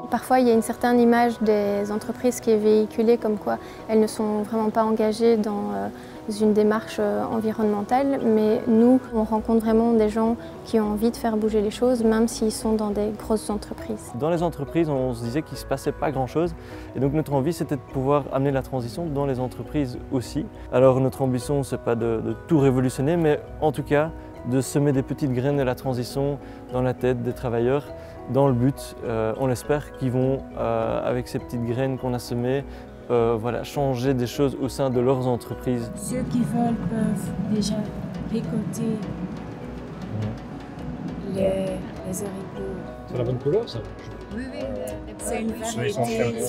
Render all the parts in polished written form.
Parfois, il y a une certaine image des entreprises qui est véhiculée comme quoi elles ne sont vraiment pas engagées dans une démarche environnementale, mais nous, on rencontre vraiment des gens qui ont envie de faire bouger les choses, même s'ils sont dans des grosses entreprises. Dans les entreprises, on se disait qu'il ne se passait pas grand-chose, et donc notre envie, c'était de pouvoir amener la transition dans les entreprises aussi. Alors notre ambition, ce n'est pas de tout révolutionner, mais en tout cas, de semer des petites graines de la transition dans la tête des travailleurs, dans le but, on l'espère, qu'ils vont, avec ces petites graines qu'on a semées, voilà, changer des choses au sein de leurs entreprises. Ceux qui veulent peuvent déjà récolter les haricots. C'est la bonne couleur, ça? Oui, c'est une Ils sont chers. variété.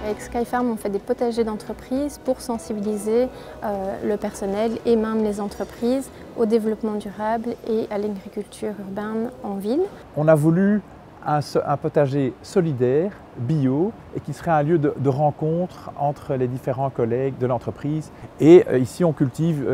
Avec Skyfarm, on fait des potagers d'entreprise pour sensibiliser le personnel et même les entreprises au développement durable et à l'agriculture urbaine en ville. On a voulu un potager solidaire, bio, et qui serait un lieu de rencontre entre les différents collègues de l'entreprise. Et ici, on cultive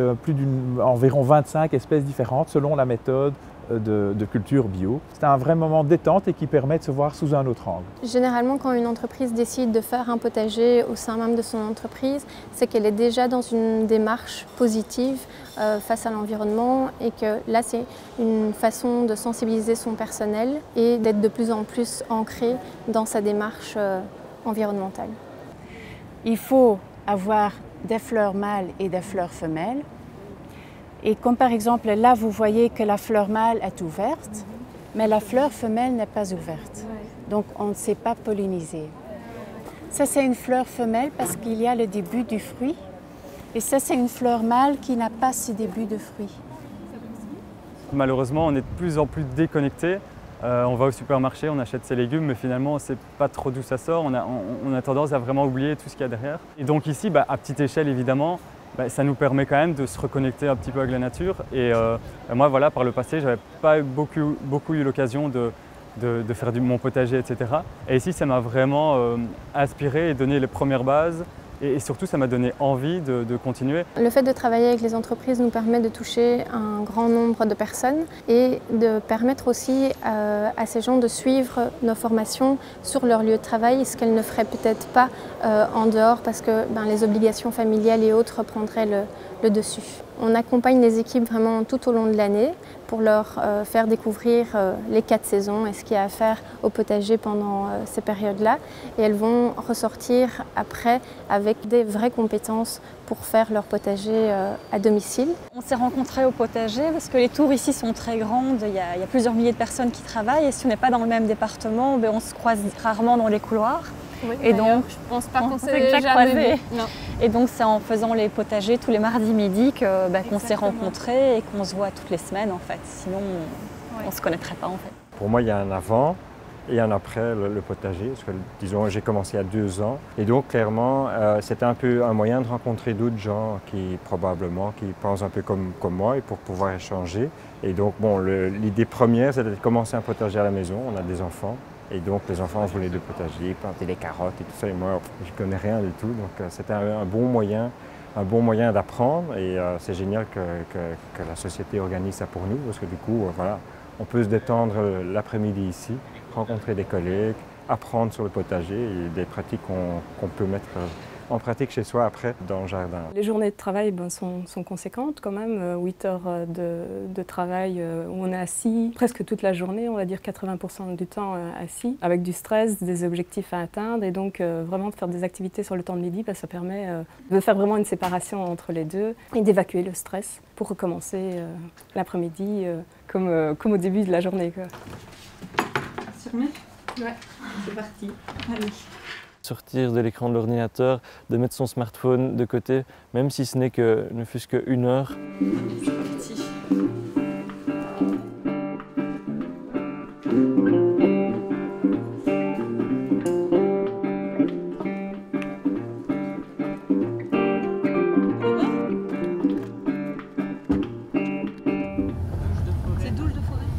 environ 25 espèces différentes selon la méthode de culture bio. C'est un vrai moment de détente et qui permet de se voir sous un autre angle. Généralement, quand une entreprise décide de faire un potager au sein même de son entreprise, c'est qu'elle est déjà dans une démarche positive face à l'environnement et que là, c'est une façon de sensibiliser son personnel et d'être de plus en plus ancré dans sa démarche environnementale. Il faut avoir des fleurs mâles et des fleurs femelles. Et comme par exemple, là, vous voyez que la fleur mâle est ouverte, mais la fleur femelle n'est pas ouverte. Donc, on ne sait pas polliniser. Ça, c'est une fleur femelle parce qu'il y a le début du fruit. Et ça, c'est une fleur mâle qui n'a pas ce début de fruit. Malheureusement, on est de plus en plus déconnecté. On va au supermarché, on achète ses légumes, mais finalement, on ne sait pas trop d'où ça sort. On a tendance à vraiment oublier tout ce qu'il y a derrière. Et donc ici, à petite échelle, évidemment, ça nous permet quand même de se reconnecter un petit peu avec la nature. Et moi, voilà, par le passé, je n'avais pas beaucoup eu l'occasion de faire mon potager, etc. Et ici, ça m'a vraiment inspiré et donné les premières bases. Et surtout, ça m'a donné envie de continuer. Le fait de travailler avec les entreprises nous permet de toucher un grand nombre de personnes et de permettre aussi à ces gens de suivre nos formations sur leur lieu de travail, ce qu'elles ne feraient peut-être pas en dehors parce que les obligations familiales et autres prendraient le dessus. On accompagne les équipes vraiment tout au long de l'année pour leur faire découvrir les 4 saisons et ce qu'il y a à faire au potager pendant ces périodes-là. Et elles vont ressortir après avec des vraies compétences pour faire leur potager à domicile. On s'est rencontrés au potager parce que les tours ici sont très grandes, il y a plusieurs milliers de personnes qui travaillent et si on n'est pas dans le même département, on se croise rarement dans les couloirs. Oui, et donc, je pense pas qu'on s'est déjà croisés. Et donc c'est en faisant les potagers tous les mardis midi qu'on s'est rencontrés et qu'on se voit toutes les semaines en fait. Sinon, on ne se connaîtrait pas en fait. Pour moi, il y a un avant et un après le potager. Parce que, disons, j'ai commencé à 2 ans. Et donc, clairement, c'était un peu un moyen de rencontrer d'autres gens qui pensent un peu comme moi et pour pouvoir échanger. Et donc, bon, l'idée première, c'était de commencer un potager à la maison. On a des enfants. Et donc les enfants voulaient de potager, planter des carottes et tout ça. Et moi, je ne connais rien du tout. Donc c'était un bon moyen d'apprendre. Et c'est génial que la société organise ça pour nous. Parce que du coup, voilà, on peut se détendre l'après-midi ici, rencontrer des collègues, apprendre sur le potager et des pratiques qu'on peut mettre en pratique chez soi après dans le jardin. Les journées de travail sont conséquentes quand même, 8 heures de travail où on est assis presque toute la journée, on va dire 80% du temps assis, avec du stress, des objectifs à atteindre et donc vraiment de faire des activités sur le temps de midi, ça permet de faire vraiment une séparation entre les deux et d'évacuer le stress pour recommencer l'après-midi comme au début de la journée. Ouais, c'est parti. Allez. Sortir de l'écran de l'ordinateur, de mettre son smartphone de côté, même si ce n'est que, ne fût-ce qu'une heure. C'est parti.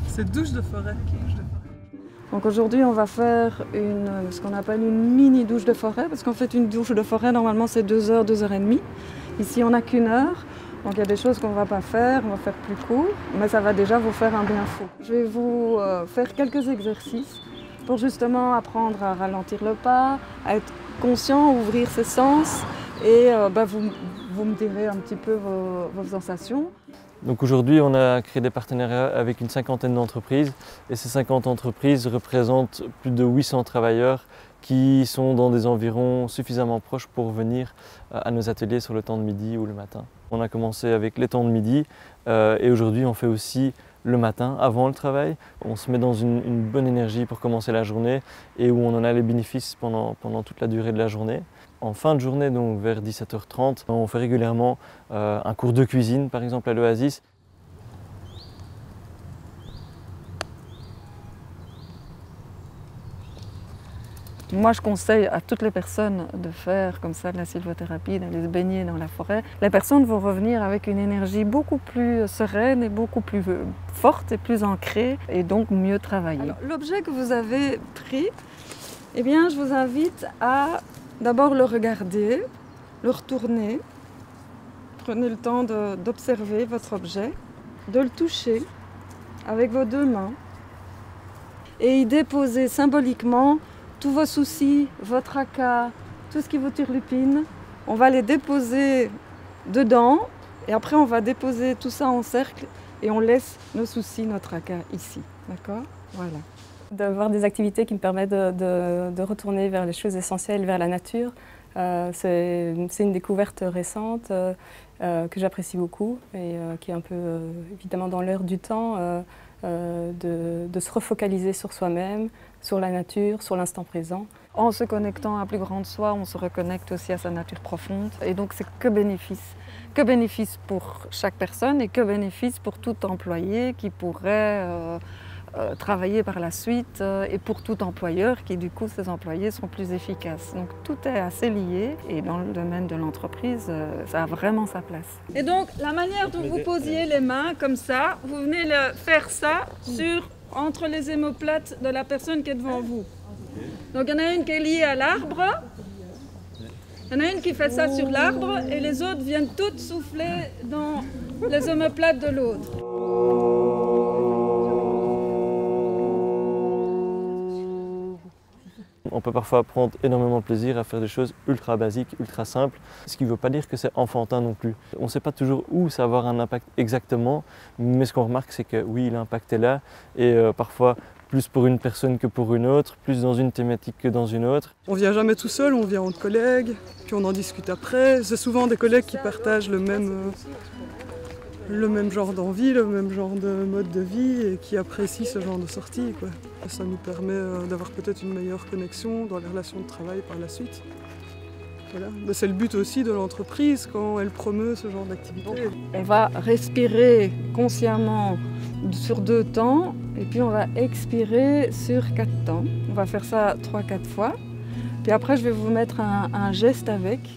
C'est douche de forêt. Donc aujourd'hui, on va faire ce qu'on appelle une mini douche de forêt, parce qu'en fait, une douche de forêt, normalement, c'est 2 heures, 2 heures et demie. Ici, on n'a qu'1 heure. Donc il y a des choses qu'on ne va pas faire, on va faire plus court, mais ça va déjà vous faire un bien fou. Je vais vous faire quelques exercices pour justement apprendre à ralentir le pas, à être conscient, ouvrir ses sens, et vous me direz un petit peu vos sensations. Donc aujourd'hui, on a créé des partenariats avec une 50aine d'entreprises et ces 50 entreprises représentent plus de 800 travailleurs qui sont dans des environs suffisamment proches pour venir à nos ateliers sur le temps de midi ou le matin. On a commencé avec les temps de midi et aujourd'hui on fait aussi le matin avant le travail. On se met dans une bonne énergie pour commencer la journée et où on en a les bénéfices pendant toute la durée de la journée. En fin de journée, donc vers 17h30, on fait régulièrement un cours de cuisine, par exemple à l'Oasis. Moi, je conseille à toutes les personnes de faire comme ça de la sylvothérapie, d'aller se baigner dans la forêt. Les personnes vont revenir avec une énergie beaucoup plus sereine et beaucoup plus forte et plus ancrée et donc mieux travailler. L'objet que vous avez pris, eh bien, je vous invite à d'abord le regarder, le retourner. Prenez le temps d'observer votre objet, de le toucher avec vos 2 mains et y déposer symboliquement tous vos soucis, votre tracas, tout ce qui vous turlupine. On va les déposer dedans et après on va déposer tout ça en cercle et on laisse nos soucis, nos tracas ici. D'accord ? Voilà. D'avoir des activités qui me permettent de retourner vers les choses essentielles, vers la nature. C'est une découverte récente que j'apprécie beaucoup et qui est un peu évidemment dans l'heure du temps de se refocaliser sur soi-même, sur la nature, sur l'instant présent. En se connectant à plus grand de soi, on se reconnecte aussi à sa nature profonde et donc c'est que bénéfice. Que bénéfice pour chaque personne et que bénéfice pour tout employé qui pourrait travailler par la suite et pour tout employeur qui du coup ses employés seront plus efficaces. Donc tout est assez lié et dans le domaine de l'entreprise ça a vraiment sa place. Et donc la manière dont vous posiez les mains comme ça, vous venez faire ça entre les omoplates de la personne qui est devant vous. Donc il y en a une qui est liée à l'arbre, il y en a une qui fait ça sur l'arbre et les autres viennent toutes souffler dans les omoplates de l'autre. On peut parfois prendre énormément de plaisir à faire des choses ultra basiques, ultra simples, ce qui ne veut pas dire que c'est enfantin non plus. On ne sait pas toujours où ça va avoir un impact exactement, mais ce qu'on remarque c'est que oui, l'impact est là et parfois plus pour une personne que pour une autre, plus dans une thématique que dans une autre. On vient jamais tout seul, on vient entre collègues, puis on en discute après. C'est souvent des collègues qui partagent le même genre d'envie, le même genre de mode de vie et qui apprécient ce genre de sortie, quoi. Ça nous permet d'avoir peut-être une meilleure connexion dans les relations de travail par la suite. Voilà. C'est le but aussi de l'entreprise quand elle promeut ce genre d'activité. On va respirer consciemment sur 2 temps et puis on va expirer sur 4 temps. On va faire ça 3-4 fois. Puis après je vais vous mettre un geste avec.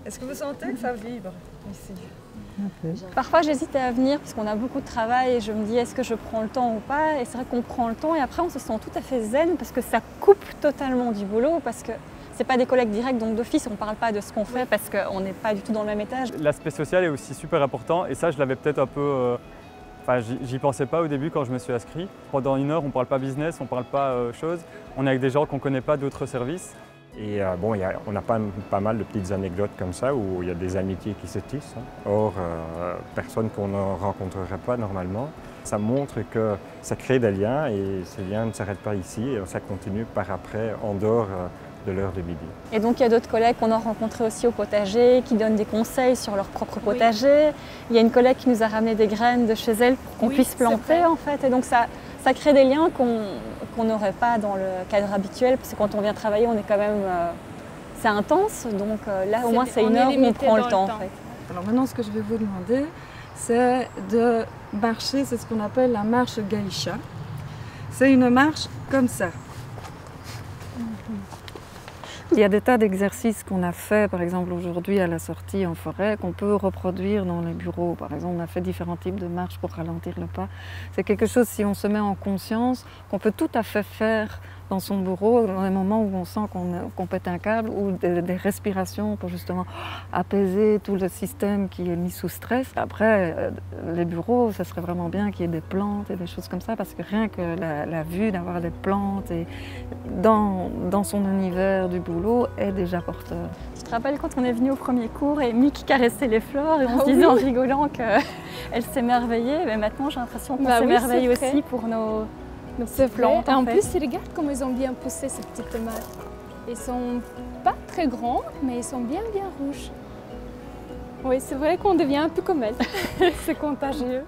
Est-ce que vous sentez que ça vibre ici? Parfois j'hésite à venir parce qu'on a beaucoup de travail et je me dis est-ce que je prends le temps ou pas, et c'est vrai qu'on prend le temps et après on se sent tout à fait zen parce que ça coupe totalement du boulot, parce que c'est pas des collègues directs, donc d'office on ne parle pas de ce qu'on fait parce qu'on n'est pas du tout dans le même étage. L'aspect social est aussi super important et ça je l'avais peut-être un peu... j'y pensais pas au début quand je me suis inscrit. Pendant 1 heure on ne parle pas business, on ne parle pas choses, on est avec des gens qu'on ne connaît pas d'autres services. Et bon, on a pas mal de petites anecdotes comme ça où il y a des amitiés qui se tissent. Or, personne qu'on ne rencontrerait pas normalement. Ça montre que ça crée des liens et ces liens ne s'arrêtent pas ici et ça continue par après en dehors de l'heure de midi. Et donc il y a d'autres collègues qu'on a rencontrés aussi au potager qui donnent des conseils sur leur propre potager. Oui. Il y a une collègue qui nous a ramené des graines de chez elle pour qu'on puisse planter en fait. Et donc ça crée des liens qu'on n'aurait pas dans le cadre habituel parce que quand on vient travailler on est quand même... c'est intense donc là au moins c'est une heure où on prend le temps. En fait. Alors maintenant ce que je vais vous demander c'est de marcher, c'est ce qu'on appelle la marche Gaïcha. C'est une marche comme ça. Il y a des tas d'exercices qu'on a fait, par exemple aujourd'hui à la sortie en forêt, qu'on peut reproduire dans les bureaux. Par exemple, on a fait différents types de marches pour ralentir le pas. C'est quelque chose, si on se met en conscience, qu'on peut tout à fait faire dans son bureau, dans les moments où on sent qu'on pète un câble, ou des respirations pour justement apaiser tout le système qui est mis sous stress. Après, les bureaux, ça serait vraiment bien qu'il y ait des plantes et des choses comme ça, parce que rien que la vue d'avoir des plantes et dans son univers du boulot est déjà porteur. Je te rappelle quand on est venu au premier cours et Mick caressait les fleurs et on se disait en rigolant qu'elle s'émerveillait, mais maintenant j'ai l'impression qu'on s'émerveille aussi pour nos plantes. En plus, regarde comment ils ont bien poussé ces petites tomates. Ils sont pas très grands, mais ils sont bien rouges. Oui, c'est vrai qu'on devient un peu comme elles. C'est contagieux.